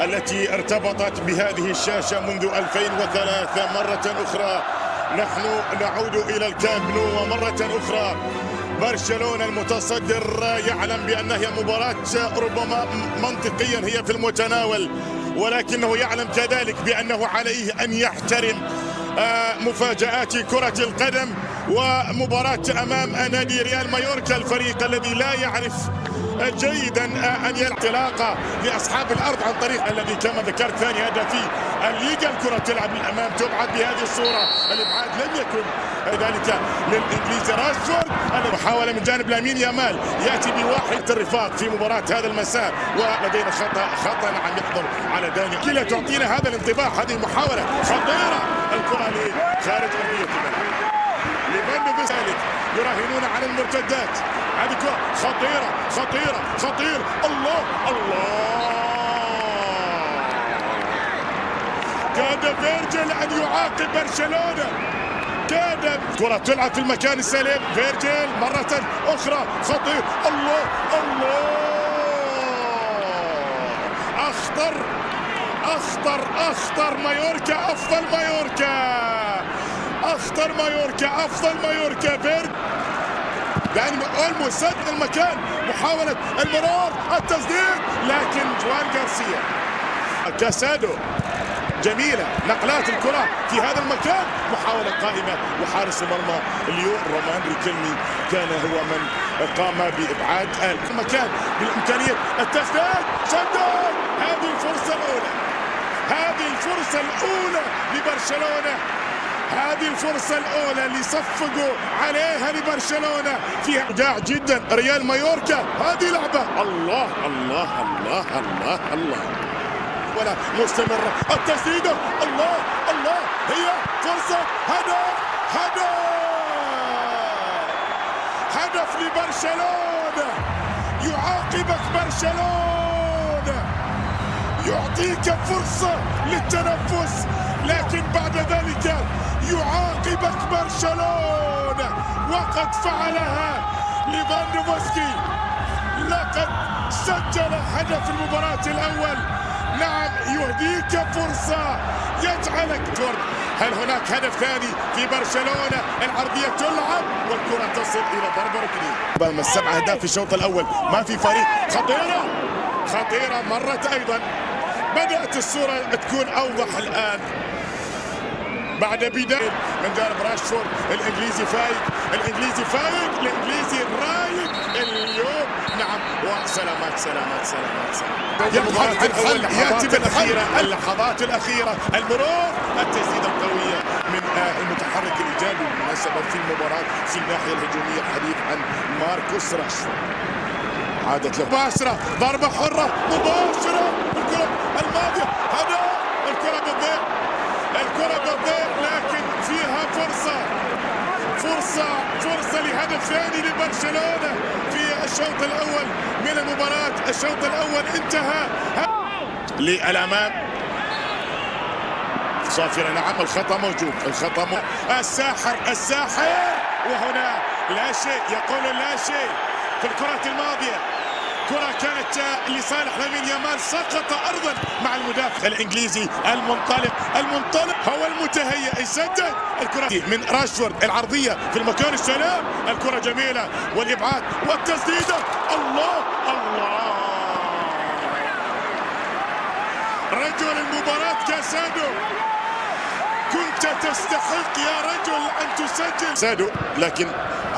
التي ارتبطت بهذه الشاشة منذ 2003 مرة أخرى. نحن نعود إلى الكامب نو ومرة أخرى برشلونة المتصدر يعلم بأنها هي مباراة ربما منطقيا هي في المتناول، ولكنه يعلم كذلك بأنه عليه أن يحترم مفاجآت كرة القدم ومباراة أمام نادي ريال مايوركا، الفريق الذي لا يعرف جيدا أن ينطلاق لأصحاب الأرض عن طريق الذي كما ذكرت ثاني هدفي الليغا. الكرة تلعب للأمام تبعد بهذه الصورة، الإبعاد لم يكن ذلك للإنجليزي. راشفورد محاولة من جانب لامين يامال يأتي بواحد الرفاق في مباراة هذا المساء، ولدينا خطأ نعم يحضر على داني كلا تعطينا هذا الانطباع. هذه محاولة خطيرة، الكرة لخارج أرضية الملعب. ليفاندوفسكي يراهنون على المرتدات، هذه كرة خطيرة الله كاد فيرجيل أن يعاقب برشلونة، كاد كرة تلعب في المكان السليم. فيرجيل مرة أخرى خطير، الله أخطر مايوركا، أفضل مايوركا فيرجيل داني اولمو سد المكان، محاولة المرور التسديد لكن جوان غارسيا كاسادو جميلة، نقلات الكرة في هذا المكان، محاولة قائمة وحارس المرمى اليوم رومان ريكيلمي كان هو من قام بإبعاد المكان بالإمكانية التسديد. سدد هذه الفرصة الأولى لبرشلونة، هذه الفرصة الأولى اللي صفقوا عليها لبرشلونة فيها إبداع جدا ريال مايوركا. هذه لعبة الله ولا مستمرة، التسديدة الله هي فرصة هدف لبرشلونة، يعاقبك برشلونة، يعطيك فرصة للتنفس، لكن بعد ذلك يعاقبك برشلونة، وقد فعلها ليفاندوفسكي، لقد سجل هدف المباراة الأول. نعم يهديك فرصة يجعلك تورد. هل هناك هدف ثاني في برشلونة؟ العرضية تلعب والكرة تصل إلى ضربة ركنية. 7 أهداف في الشوط الأول، ما في فريق. خطيرة مرت أيضا، بدأت الصورة تكون أوضح الآن بعد بداية من جانب راشفورد. الإنجليزي فايق، الإنجليزي رايق اليوم. نعم وسلامات يبحث عن حل، يأتي بالأخيرة اللحظات الأخيرة، المرور، التسديدة القوية من المتحرك الإيجابي بالمناسبة في المباراة في الناحية الهجومية. الحديث عن ماركوس راشفورد، عادت له مباشرة، ضربة حرة مباشرة، الكرة الماضية هدف، الكرة بتضيع لكن فيها فرصة لهدف ثاني لبرشلونة في الشوط الأول من المباراة. الشوط الأول انتهى للأمام صافرة. نعم الخطأ موجود، الساحر وهنا لا شيء، يقول لا شيء في الكرة الماضية. كرة كانت لصالح لامين يامال، سقط أرضا مع المدافع الإنجليزي. المنطلق هو المتهيأ، يسدد الكرة من راشفورد، العرضية في المكان السلام، الكرة جميلة والإبعاد والتسديدة. الله رجل المباراة كاسادو، كنت تستحق يا رجل أن تسجل. سادو لكن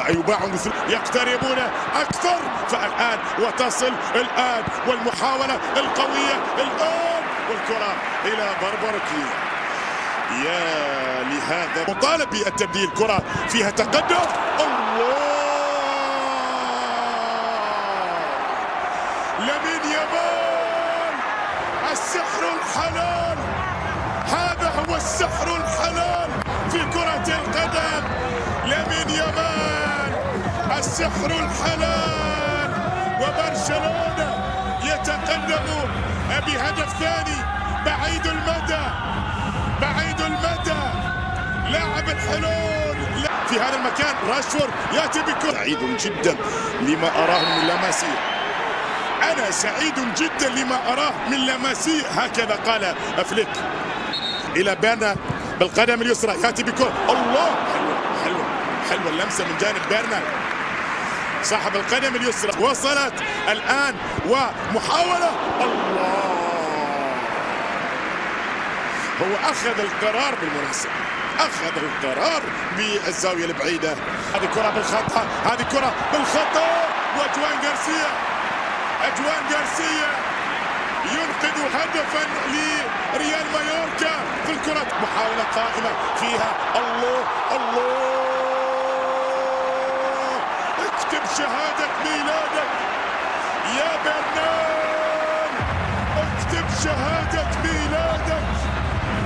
يباع مثل، يقتربون أكثر، فالآن وتصل الآن والمحاولة القوية الآن والكرة إلى ضربة ركنية. يا لهذا مطالب بالتبديل، كرة فيها تقدم. الله لامين يامال، السحر الحلال، هذا هو السحر الحلال في كرة القدم. لامين يامال السحر الحلال، وبرشلونة يتقدم بهدف ثاني بعيد المدى. لاعب الحلول في هذا المكان، راشفورد يأتي بكرة بعيد جدا لما أراه من لاماسيا. أنا سعيد جدا لما أراه من لمسي. هكذا قال فليك إلى بيرنا بالقدم اليسرى، يأتي بكرة. الله، حلوة اللمسة من جانب بيرنا صاحب القدم اليسرى. وصلت الآن ومحاولة. الله، هو أخذ القرار بالمناسبة، أخذ القرار بالزاوية البعيدة. هذه كرة بالخطأ، هذه كرة بالخطأ، وأجوان غارسيا، أجوان غارسيا ينقذ هدفا لريال مايوركا في الكرة. محاولة قائمة فيها. الله الله، اكتب شهادة ميلادك يا برنان، اكتب شهادة ميلادك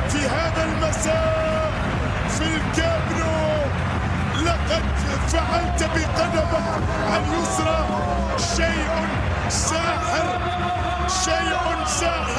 في هذا المساء في الكامب نو. لقد فعلت بقدمك اليسرى شيء ساحر، شيء ساحر.